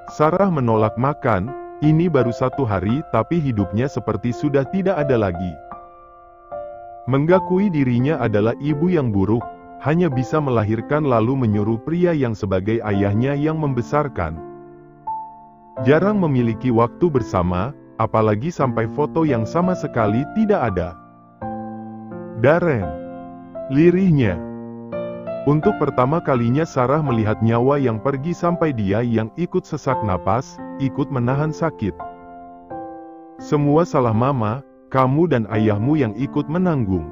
Sarah menolak makan. Ini baru 1 hari tapi hidupnya seperti sudah tidak ada lagi. Mengakui dirinya adalah ibu yang buruk, hanya bisa melahirkan lalu menyuruh pria yang sebagai ayahnya yang membesarkan. Jarang memiliki waktu bersama, apalagi sampai foto yang sama sekali tidak ada. Darren. Lirihnya. Untuk pertama kalinya Sarah melihat nyawa yang pergi sampai dia yang ikut sesak napas, ikut menahan sakit. Semua salah mama, kamu dan ayahmu yang ikut menanggung.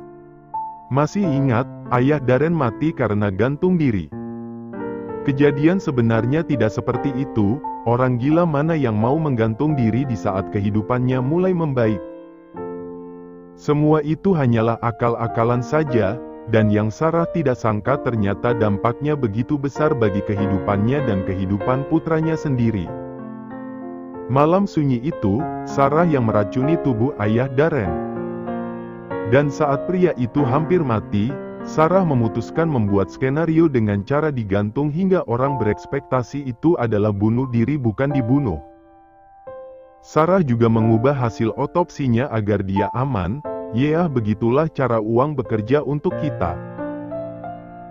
Masih ingat, ayah Darren mati karena gantung diri. Kejadian sebenarnya tidak seperti itu, orang gila mana yang mau menggantung diri di saat kehidupannya mulai membaik. Semua itu hanyalah akal-akalan saja, dan yang Sarah tidak sangka ternyata dampaknya begitu besar bagi kehidupannya dan kehidupan putranya sendiri. Malam sunyi itu, Sarah yang meracuni tubuh ayah Darren. Dan saat pria itu hampir mati, Sarah memutuskan membuat skenario dengan cara digantung hingga orang berekspektasi itu adalah bunuh diri bukan dibunuh. Sarah juga mengubah hasil otopsinya agar dia aman. Ya, begitulah cara uang bekerja untuk kita.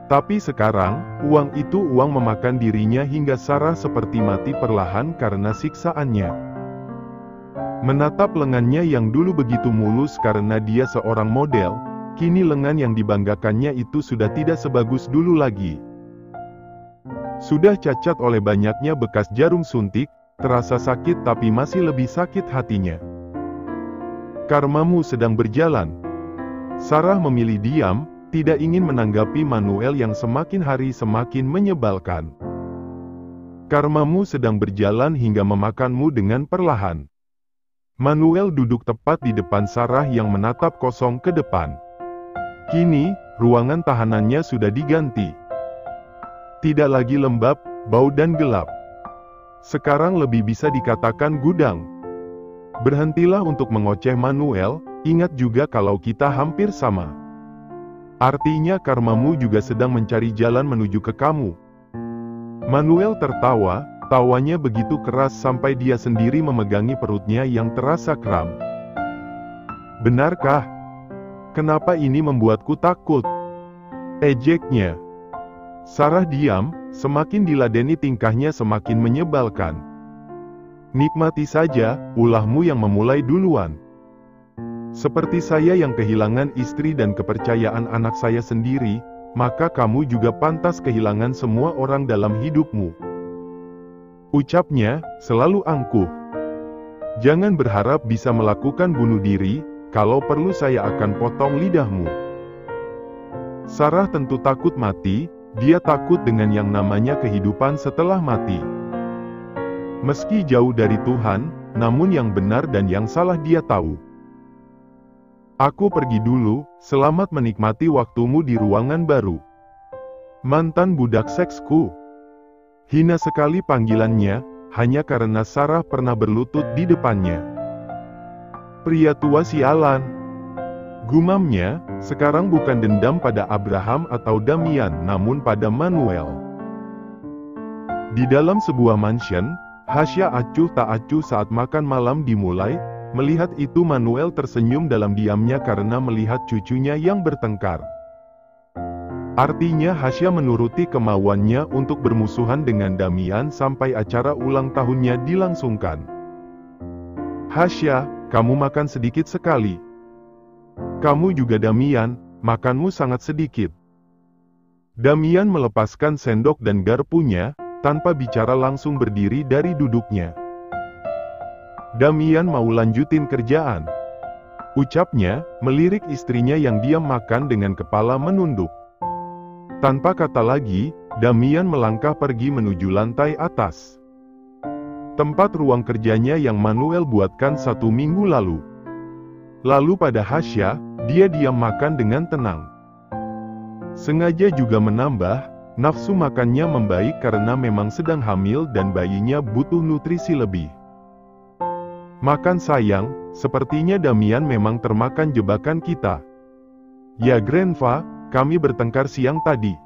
Tapi sekarang, uang itu uang memakan dirinya hingga Sarah seperti mati perlahan karena siksaannya. Menatap lengannya yang dulu begitu mulus karena dia seorang model, kini lengan yang dibanggakannya itu sudah tidak sebagus dulu lagi. Sudah cacat oleh banyaknya bekas jarum suntik, terasa sakit tapi masih lebih sakit hatinya. Karmamu sedang berjalan. Sarah memilih diam, tidak ingin menanggapi Manuel yang semakin hari semakin menyebalkan. Karmamu sedang berjalan hingga memakanmu dengan perlahan. Manuel duduk tepat di depan Sarah yang menatap kosong ke depan. Kini, ruangan tahanannya sudah diganti. Tidak lagi lembab, bau dan gelap. Sekarang lebih bisa dikatakan gudang. Berhentilah untuk mengoceh Manuel, ingat juga kalau kita hampir sama. Artinya karmamu juga sedang mencari jalan menuju ke kamu. Manuel tertawa, tawanya begitu keras sampai dia sendiri memegangi perutnya yang terasa kram. Benarkah? Kenapa ini membuatku takut? Ejeknya. Sarah diam, semakin diladeni tingkahnya semakin menyebalkan. Nikmati saja, ulahmu yang memulai duluan. Seperti saya yang kehilangan istri dan kepercayaan anak saya sendiri, maka kamu juga pantas kehilangan semua orang dalam hidupmu. Ucapnya, selalu angkuh. Jangan berharap bisa melakukan bunuh diri, kalau perlu saya akan potong lidahmu. Sarah tentu takut mati, dia takut dengan yang namanya kehidupan setelah mati. Meski jauh dari Tuhan, namun yang benar dan yang salah dia tahu. Aku pergi dulu, selamat menikmati waktumu di ruangan baru. Mantan budak seksku. Hina sekali panggilannya, hanya karena Sarah pernah berlutut di depannya. Pria tua sialan. Gumamnya, sekarang bukan dendam pada Abraham atau Damian namun pada Manuel. Di dalam sebuah mansion, Hasya acuh tak acuh saat makan malam dimulai, melihat itu Manuel tersenyum dalam diamnya karena melihat cucunya yang bertengkar. Artinya Hasya menuruti kemauannya untuk bermusuhan dengan Damian sampai acara ulang tahunnya dilangsungkan. Hasya, kamu makan sedikit sekali. Kamu juga Damian, makanmu sangat sedikit. Damian melepaskan sendok dan garpunya, tanpa bicara langsung berdiri dari duduknya. Damian mau lanjutin kerjaan. Ucapnya, melirik istrinya yang diam makan dengan kepala menunduk. Tanpa kata lagi, Damian melangkah pergi menuju lantai atas. Tempat ruang kerjanya yang Manuel buatkan 1 minggu lalu. Lalu pada Hasya, dia diam makan dengan tenang. Sengaja juga menambah, nafsu makannya membaik karena memang sedang hamil dan bayinya butuh nutrisi lebih. Makan sayang, sepertinya Damian memang termakan jebakan kita. Ya Grandpa, kami bertengkar siang tadi.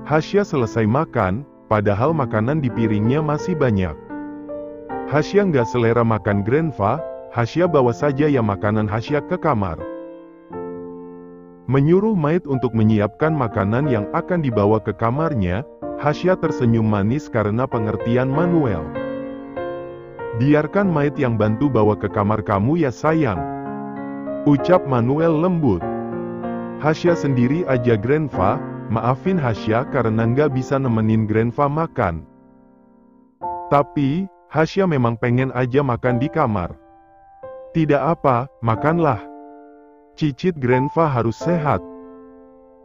Hasya selesai makan, padahal makanan di piringnya masih banyak. Hasya nggak selera makan Grandpa, Hasya bawa saja ya makanan Hasya ke kamar. Menyuruh Maid untuk menyiapkan makanan yang akan dibawa ke kamarnya, Hasya tersenyum manis karena pengertian Manuel. Biarkan Maid yang bantu bawa ke kamar kamu ya sayang, ucap Manuel lembut. Hasya sendiri aja Grandpa, maafin Hasya karena nggak bisa nemenin Grandpa makan. Tapi, Hasya memang pengen aja makan di kamar. Tidak apa, makanlah. Cicit Grandpa harus sehat.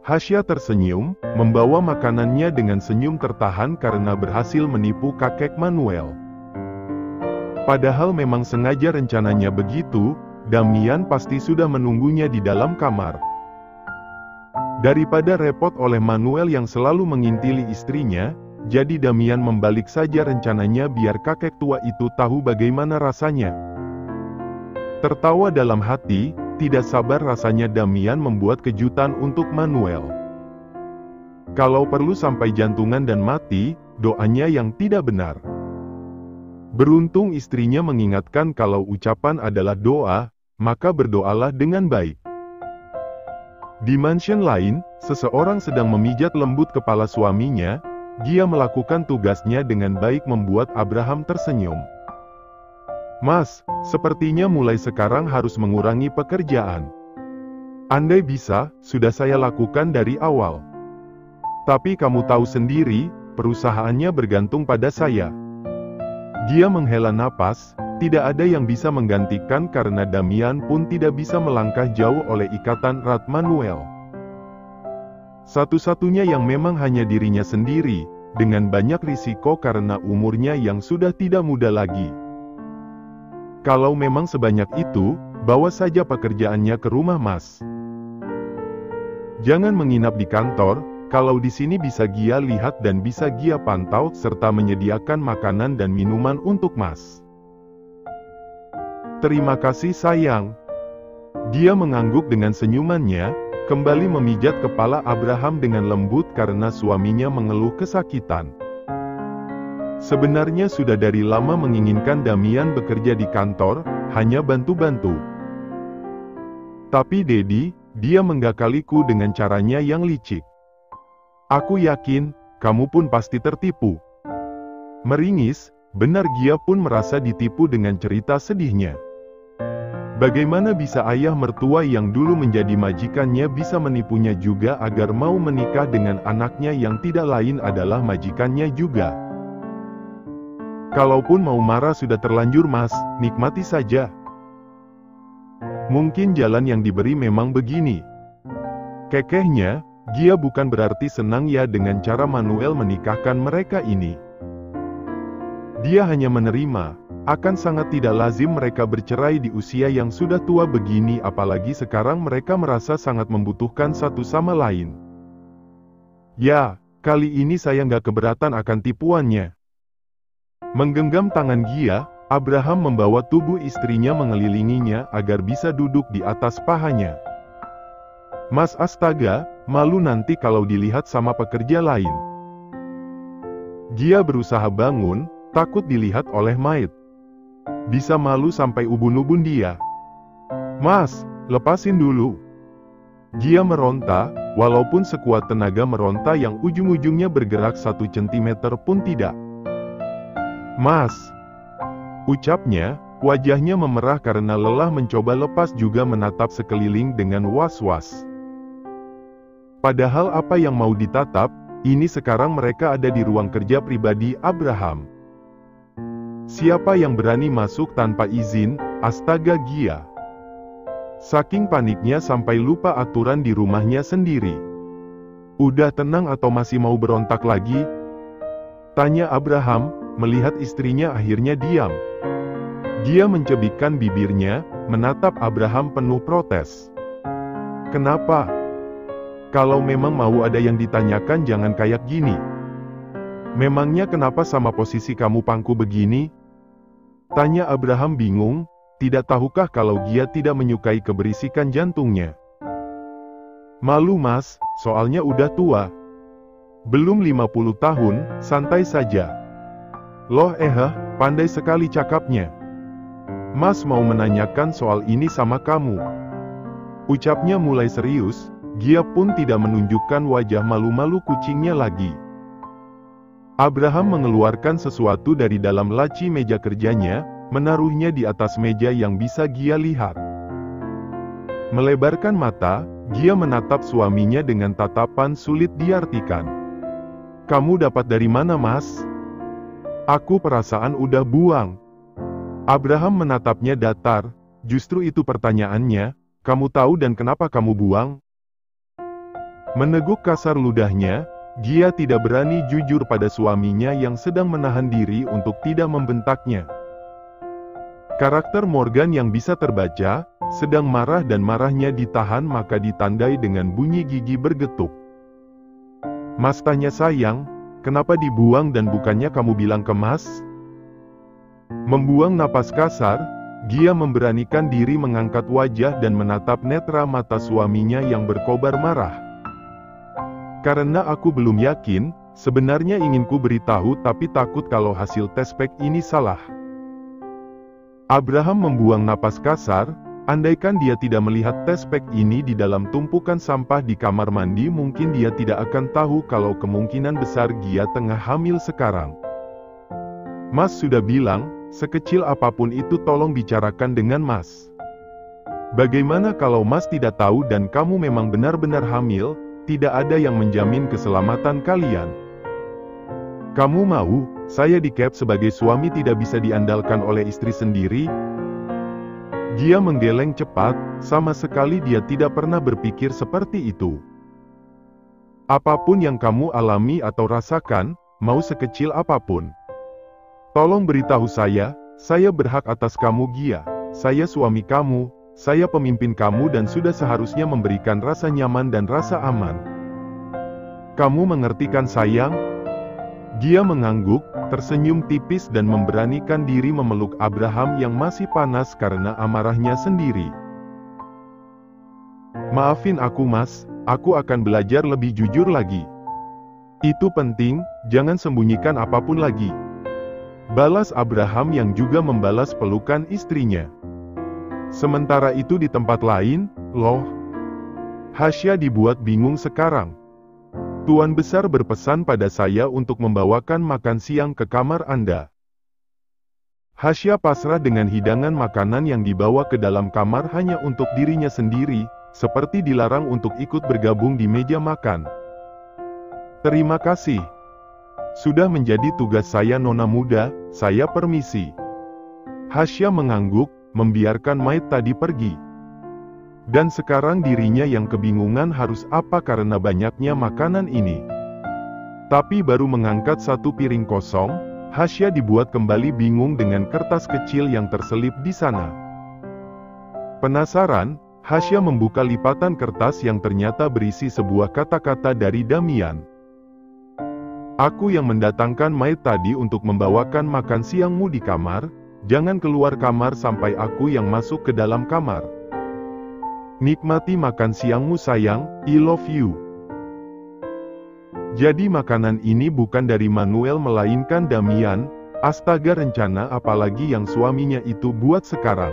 Hasya tersenyum, membawa makanannya dengan senyum tertahan karena berhasil menipu kakek Manuel. Padahal memang sengaja rencananya begitu, Damian pasti sudah menunggunya di dalam kamar. Daripada repot oleh Manuel yang selalu mengintili istrinya, jadi Damian membalik saja rencananya biar kakek tua itu tahu bagaimana rasanya. Tertawa dalam hati, tidak sabar rasanya Damian membuat kejutan untuk Manuel. Kalau perlu sampai jantungan dan mati, doanya yang tidak benar. Beruntung istrinya mengingatkan kalau ucapan adalah doa, maka berdoalah dengan baik. Di mansion lain, seseorang sedang memijat lembut kepala suaminya. Dia melakukan tugasnya dengan baik membuat Abraham tersenyum. Mas, sepertinya mulai sekarang harus mengurangi pekerjaan. Andai bisa, sudah saya lakukan dari awal. Tapi kamu tahu sendiri, perusahaannya bergantung pada saya. Dia menghela napas, tidak ada yang bisa menggantikan karena Damian pun tidak bisa melangkah jauh oleh ikatan erat Manuel. Satu-satunya yang memang hanya dirinya sendiri, dengan banyak risiko karena umurnya yang sudah tidak muda lagi. Kalau memang sebanyak itu, bawa saja pekerjaannya ke rumah Mas. Jangan menginap di kantor, kalau di sini bisa Gia lihat dan bisa Gia pantau serta menyediakan makanan dan minuman untuk Mas. Terima kasih sayang. Dia mengangguk dengan senyumannya, kembali memijat kepala Abraham dengan lembut karena suaminya mengeluh kesakitan. Sebenarnya sudah dari lama menginginkan Damian bekerja di kantor, hanya bantu-bantu. Tapi Dedi, dia menggakaliku dengan caranya yang licik. Aku yakin, kamu pun pasti tertipu. Meringis, benar Gia pun merasa ditipu dengan cerita sedihnya. Bagaimana bisa ayah mertua yang dulu menjadi majikannya bisa menipunya juga agar mau menikah dengan anaknya yang tidak lain adalah majikannya juga. Kalaupun mau marah sudah terlanjur Mas, nikmati saja. Mungkin jalan yang diberi memang begini. Kekehnya, Gia bukan berarti senang ya dengan cara Manuel menikahkan mereka ini. Dia hanya menerima. Akan sangat tidak lazim mereka bercerai di usia yang sudah tua begini apalagi sekarang mereka merasa sangat membutuhkan satu sama lain. Ya, kali ini saya nggak keberatan akan tipuannya. Menggenggam tangan Gia, Abraham membawa tubuh istrinya mengelilinginya agar bisa duduk di atas pahanya. Mas astaga, malu nanti kalau dilihat sama pekerja lain. Gia berusaha bangun, takut dilihat oleh Maid. Bisa malu sampai ubun-ubun dia. Mas, lepasin dulu. Gia meronta, walaupun sekuat tenaga meronta yang ujung-ujungnya bergerak 1 cm pun tidak. Mas, ucapnya, wajahnya memerah karena lelah mencoba lepas juga menatap sekeliling dengan was-was. Padahal apa yang mau ditatap, ini sekarang mereka ada di ruang kerja pribadi Abraham. Siapa yang berani masuk tanpa izin? Astaga Gia. Saking paniknya sampai lupa aturan di rumahnya sendiri. Udah tenang atau masih mau berontak lagi? Tanya Abraham, melihat istrinya akhirnya diam. Gia mencebikkan bibirnya, menatap Abraham penuh protes. Kenapa? Kalau memang mau ada yang ditanyakan jangan kayak gini. Memangnya kenapa sama posisi kamu pangku begini? Tanya Abraham bingung, tidak tahukah kalau Gia tidak menyukai keberisikan jantungnya. Malu Mas, soalnya udah tua. Belum 50 tahun, santai saja. Loh Pandai sekali cakapnya. Mas mau menanyakan soal ini sama kamu. Ucapnya mulai serius, Gia pun tidak menunjukkan wajah malu-malu kucingnya lagi. Abraham mengeluarkan sesuatu dari dalam laci meja kerjanya, menaruhnya di atas meja yang bisa Gia lihat. Melebarkan mata, Gia menatap suaminya dengan tatapan sulit diartikan. Kamu dapat dari mana, Mas? Aku perasaan udah buang. Abraham menatapnya datar, justru itu pertanyaannya, kamu tahu dan kenapa kamu buang? Meneguk kasar ludahnya, Gia tidak berani jujur pada suaminya yang sedang menahan diri untuk tidak membentaknya. Karakter Morgan yang bisa terbaca, sedang marah dan marahnya ditahan maka ditandai dengan bunyi gigi bergetuk. Mas tanya sayang, kenapa dibuang dan bukannya kamu bilang ke Mas? Membuang napas kasar, Gia memberanikan diri mengangkat wajah dan menatap netra mata suaminya yang berkobar marah. Karena aku belum yakin, sebenarnya ingin ku beritahu tapi takut kalau hasil tes pack ini salah. Abraham membuang napas kasar, andaikan dia tidak melihat tes pack ini di dalam tumpukan sampah di kamar mandi mungkin dia tidak akan tahu kalau kemungkinan besar Gia tengah hamil sekarang. Mas sudah bilang, sekecil apapun itu tolong bicarakan dengan Mas. Bagaimana kalau Mas tidak tahu dan kamu memang benar-benar hamil? Tidak ada yang menjamin keselamatan kalian. Kamu mau, saya di-cap sebagai suami tidak bisa diandalkan oleh istri sendiri? Gia menggeleng cepat, sama sekali dia tidak pernah berpikir seperti itu. Apapun yang kamu alami atau rasakan, mau sekecil apapun. Tolong beritahu saya berhak atas kamu Gia. Saya suami kamu. Saya pemimpin kamu dan sudah seharusnya memberikan rasa nyaman dan rasa aman. Kamu mengerti kan sayang? Gia mengangguk, tersenyum tipis dan memberanikan diri memeluk Abraham yang masih panas karena amarahnya sendiri. Maafin aku Mas, aku akan belajar lebih jujur lagi. Itu penting, jangan sembunyikan apapun lagi. Balas Abraham yang juga membalas pelukan istrinya. Sementara itu di tempat lain, loh. Hasya dibuat bingung sekarang. Tuan Besar berpesan pada saya untuk membawakan makan siang ke kamar Anda. Hasya pasrah dengan hidangan makanan yang dibawa ke dalam kamar hanya untuk dirinya sendiri, seperti dilarang untuk ikut bergabung di meja makan. Terima kasih. Sudah menjadi tugas saya Nona Muda, saya permisi. Hasya mengangguk, membiarkan Maid tadi pergi. Dan sekarang dirinya yang kebingungan harus apa karena banyaknya makanan ini. Tapi baru mengangkat satu piring kosong, Hasya dibuat kembali bingung dengan kertas kecil yang terselip di sana. Penasaran, Hasya membuka lipatan kertas yang ternyata berisi sebuah kata-kata dari Damian. Aku yang mendatangkan Maid tadi untuk membawakan makan siangmu di kamar. Jangan keluar kamar sampai aku yang masuk ke dalam kamar. Nikmati makan siangmu sayang, I love you. Jadi makanan ini bukan dari Manuel melainkan Damian, astaga rencana apalagi yang suaminya itu buat sekarang.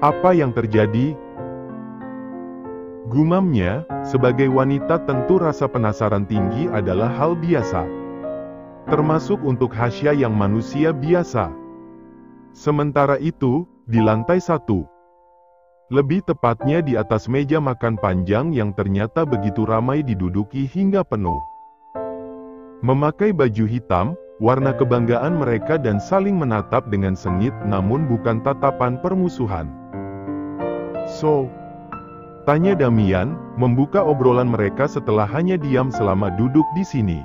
Apa yang terjadi? Gumamnya, sebagai wanita tentu rasa penasaran tinggi adalah hal biasa. Termasuk untuk Hasya yang manusia biasa. Sementara itu, di lantai 1. Lebih tepatnya di atas meja makan panjang yang ternyata begitu ramai diduduki hingga penuh. Memakai baju hitam, warna kebanggaan mereka dan saling menatap dengan sengit namun bukan tatapan permusuhan. So, tanya Damian, membuka obrolan mereka setelah hanya diam selama duduk di sini.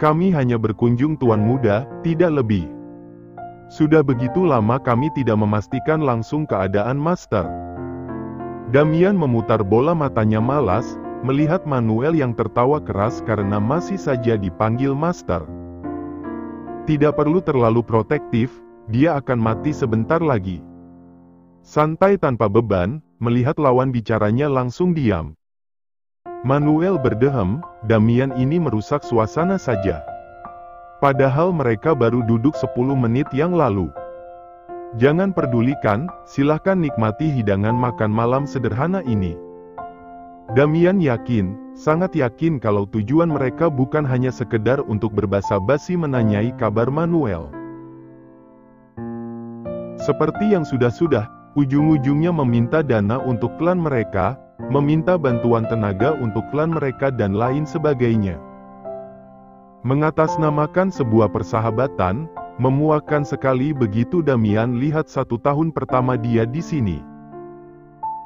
Kami hanya berkunjung Tuan Muda, tidak lebih. Sudah begitu lama kami tidak memastikan langsung keadaan Master. Damian memutar bola matanya malas, melihat Manuel yang tertawa keras karena masih saja dipanggil Master. Tidak perlu terlalu protektif, dia akan mati sebentar lagi. Santai tanpa beban, melihat lawan bicaranya langsung diam. Manuel berdehem, Damian ini merusak suasana saja. Padahal mereka baru duduk 10 menit yang lalu. Jangan pedulikan, silahkan nikmati hidangan makan malam sederhana ini. Damian yakin, sangat yakin kalau tujuan mereka bukan hanya sekedar untuk berbasa-basi menanyai kabar Manuel. Seperti yang sudah-sudah, ujung-ujungnya meminta dana untuk klan mereka, meminta bantuan tenaga untuk klan mereka dan lain sebagainya. Mengatasnamakan sebuah persahabatan, memuakkan sekali begitu Damian lihat 1 tahun pertama dia di sini.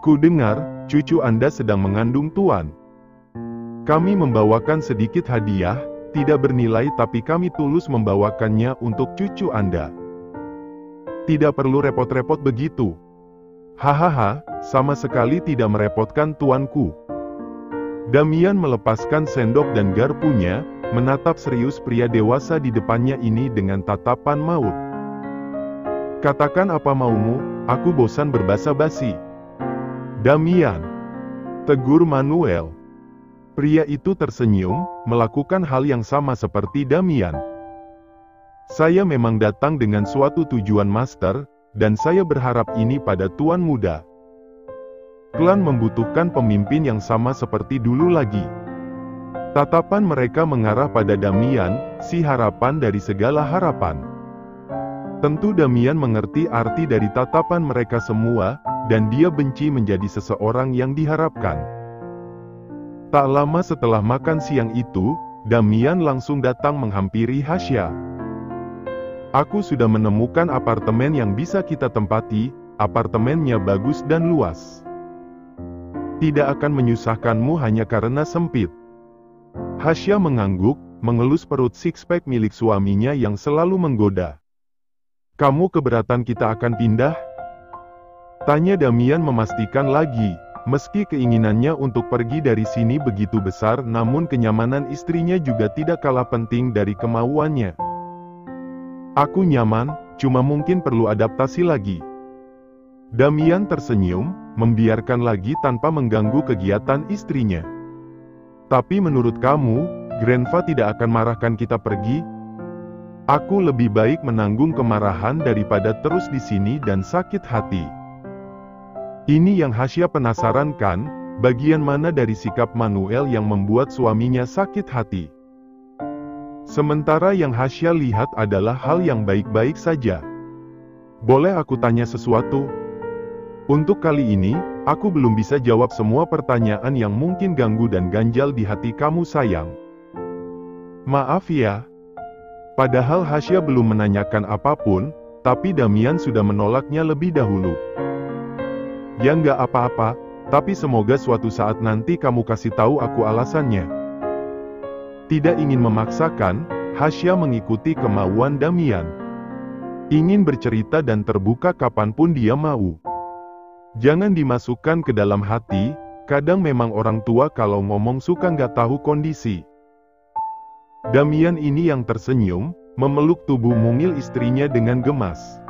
Ku dengar, cucu Anda sedang mengandung Tuan. Kami membawakan sedikit hadiah, tidak bernilai tapi kami tulus membawakannya untuk cucu Anda. Tidak perlu repot-repot begitu. Hahaha, sama sekali tidak merepotkan tuanku. Damian melepaskan sendok dan garpunya, menatap serius pria dewasa di depannya ini dengan tatapan maut. Katakan apa maumu, aku bosan berbasa-basi. Damian, tegur Manuel. Pria itu tersenyum, melakukan hal yang sama seperti Damian. Saya memang datang dengan suatu tujuan master, dan saya berharap ini pada tuan muda. Klan membutuhkan pemimpin yang sama seperti dulu lagi. Tatapan mereka mengarah pada Damian, si harapan dari segala harapan. Tentu Damian mengerti arti dari tatapan mereka semua, dan dia benci menjadi seseorang yang diharapkan. Tak lama setelah makan siang itu, Damian langsung datang menghampiri Hasya. Aku sudah menemukan apartemen yang bisa kita tempati, apartemennya bagus dan luas. Tidak akan menyusahkanmu hanya karena sempit. Hasya mengangguk, mengelus perut six-pack milik suaminya yang selalu menggoda. Kamu keberatan kita akan pindah? Tanya Damian memastikan lagi, meski keinginannya untuk pergi dari sini begitu besar namun kenyamanan istrinya juga tidak kalah penting dari kemauannya. Aku nyaman, cuma mungkin perlu adaptasi lagi. Damian tersenyum, membiarkan lagi tanpa mengganggu kegiatan istrinya. Tapi menurut kamu, Grandpa tidak akan marahkan kita pergi? Aku lebih baik menanggung kemarahan daripada terus di sini dan sakit hati. Ini yang Hasya penasaran kan, bagian mana dari sikap Manuel yang membuat suaminya sakit hati. Sementara yang Hasya lihat adalah hal yang baik-baik saja. Boleh aku tanya sesuatu? Untuk kali ini, aku belum bisa jawab semua pertanyaan yang mungkin ganggu dan ganjal di hati kamu sayang. Maaf ya. Padahal Hasya belum menanyakan apapun, tapi Damian sudah menolaknya lebih dahulu. Ya nggak apa-apa, tapi semoga suatu saat nanti kamu kasih tahu aku alasannya. Tidak ingin memaksakan, Hasya mengikuti kemauan Damian. Ingin bercerita dan terbuka kapanpun dia mau. Jangan dimasukkan ke dalam hati, kadang memang orang tua kalau ngomong suka nggak tahu kondisi. Damian ini yang tersenyum, memeluk tubuh mungil istrinya dengan gemas.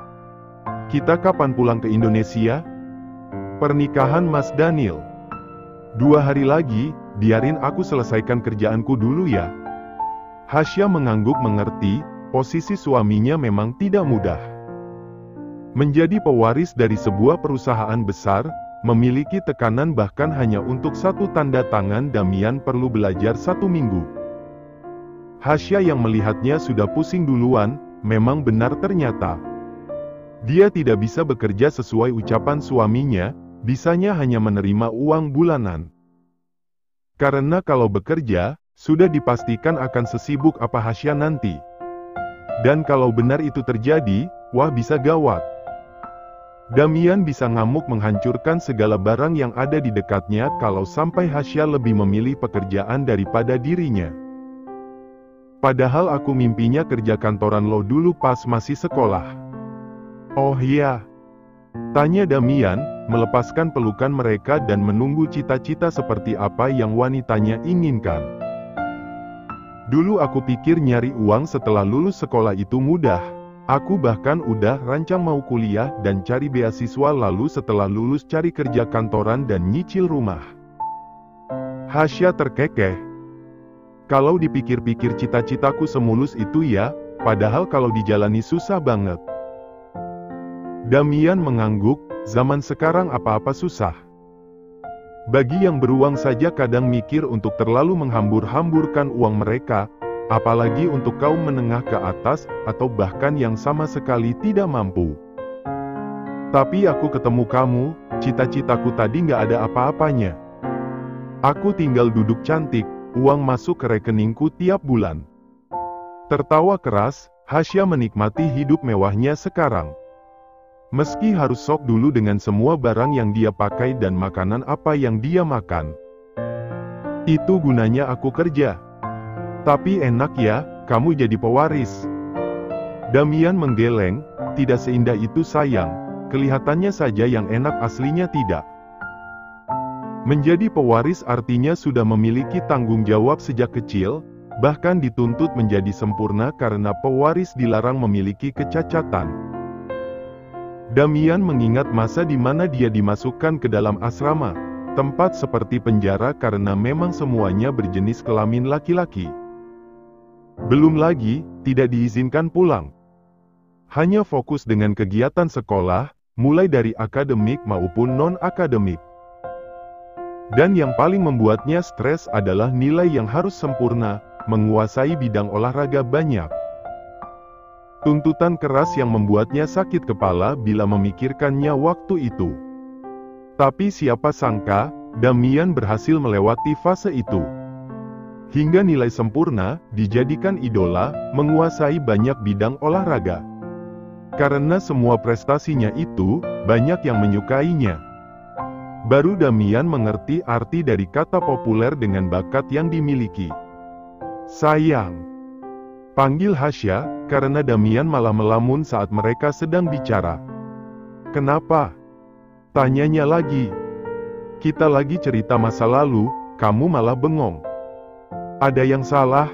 Kita kapan pulang ke Indonesia? Pernikahan Mas Daniel. 2 hari lagi, biarin aku selesaikan kerjaanku dulu ya. Hasya mengangguk mengerti, posisi suaminya memang tidak mudah. Menjadi pewaris dari sebuah perusahaan besar, memiliki tekanan bahkan hanya untuk 1 tanda tangan Damian perlu belajar 1 minggu. Hasya yang melihatnya sudah pusing duluan, memang benar ternyata. Dia tidak bisa bekerja sesuai ucapan suaminya, bisanya hanya menerima uang bulanan. Karena kalau bekerja, sudah dipastikan akan sesibuk apa Hasya nanti. Dan kalau benar itu terjadi, wah bisa gawat. Damian bisa ngamuk menghancurkan segala barang yang ada di dekatnya kalau sampai Hasya lebih memilih pekerjaan daripada dirinya. Padahal aku mimpinya kerja kantoran lo dulu pas masih sekolah. Oh iya? Tanya Damian, melepaskan pelukan mereka dan menunggu cita-cita seperti apa yang wanitanya inginkan. Dulu aku pikir nyari uang setelah lulus sekolah itu mudah. Aku bahkan udah rancang mau kuliah dan cari beasiswa lalu setelah lulus cari kerja kantoran dan nyicil rumah. Hasya terkekeh. Kalau dipikir-pikir cita-citaku semulus itu ya, padahal kalau dijalani susah banget. Damian mengangguk, zaman sekarang apa-apa susah. Bagi yang beruang saja kadang mikir untuk terlalu menghambur-hamburkan uang mereka, apalagi untuk kaum menengah ke atas, atau bahkan yang sama sekali tidak mampu. Tapi aku ketemu kamu, cita-citaku tadi nggak ada apa-apanya. Aku tinggal duduk cantik, uang masuk ke rekeningku tiap bulan. Tertawa keras, Hasya menikmati hidup mewahnya sekarang. Meski harus sok dulu dengan semua barang yang dia pakai dan makanan apa yang dia makan. Itu gunanya aku kerja. Tapi enak ya, kamu jadi pewaris. Damian menggeleng, tidak seindah itu sayang, kelihatannya saja yang enak aslinya tidak. Menjadi pewaris artinya sudah memiliki tanggung jawab sejak kecil, bahkan dituntut menjadi sempurna karena pewaris dilarang memiliki kecacatan. Damian mengingat masa di mana dia dimasukkan ke dalam asrama, tempat seperti penjara karena memang semuanya berjenis kelamin laki-laki. Belum lagi, tidak diizinkan pulang. Hanya fokus dengan kegiatan sekolah, mulai dari akademik maupun non-akademik. Dan yang paling membuatnya stres adalah nilai yang harus sempurna, menguasai bidang olahraga banyak. Tuntutan keras yang membuatnya sakit kepala bila memikirkannya waktu itu. Tapi siapa sangka, Damian berhasil melewati fase itu. Hingga nilai sempurna, dijadikan idola, menguasai banyak bidang olahraga. Karena semua prestasinya itu, banyak yang menyukainya. Baru Damian mengerti arti dari kata populer dengan bakat yang dimiliki. Sayang. Panggil Hasya, karena Damian malah melamun saat mereka sedang bicara. Kenapa? Tanyanya lagi. Kita lagi cerita masa lalu, kamu malah bengong. Ada yang salah?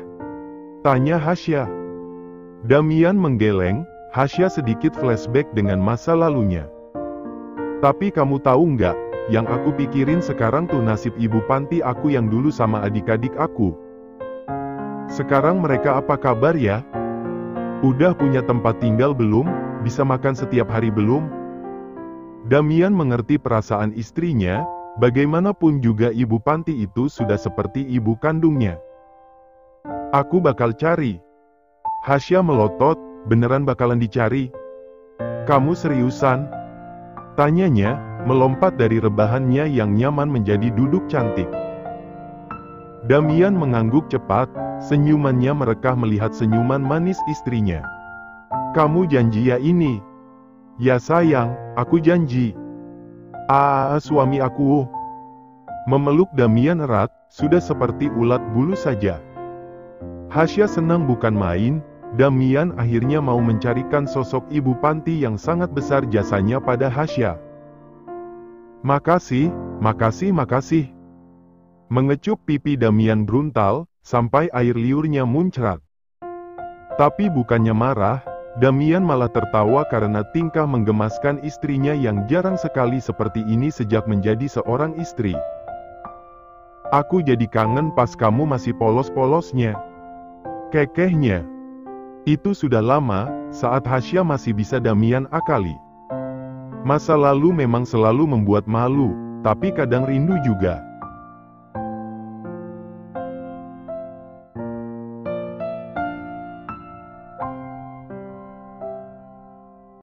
Tanya Hasya. Damian menggeleng, Hasya sedikit flashback dengan masa lalunya. Tapi kamu tahu nggak, yang aku pikirin sekarang tuh nasib ibu panti aku yang dulu sama adik-adik aku. Sekarang mereka apa kabar ya? Udah punya tempat tinggal belum? Bisa makan setiap hari belum? Damian mengerti perasaan istrinya, bagaimanapun juga ibu panti itu sudah seperti ibu kandungnya. Aku bakal cari. Hasya melotot, beneran bakalan dicari? Kamu seriusan? Tanyanya, melompat dari rebahannya yang nyaman menjadi duduk cantik. Damian mengangguk cepat, senyumannya merekah melihat senyuman manis istrinya. Kamu janji ya ini? Ya sayang, aku janji. Suami aku. Memeluk Damian erat, sudah seperti ulat bulu saja. Hasya senang bukan main, Damian akhirnya mau mencarikan sosok ibu panti yang sangat besar jasanya pada Hasya. Makasih, makasih, makasih. Mengecup pipi Damian bruntal, sampai air liurnya muncrat. Tapi bukannya marah, Damian malah tertawa karena tingkah menggemaskan istrinya yang jarang sekali seperti ini sejak menjadi seorang istri. Aku jadi kangen pas kamu masih polos-polosnya. Kekehnya. Itu sudah lama, saat Hasya masih bisa Damian akali. Masa lalu memang selalu membuat malu, tapi kadang rindu juga.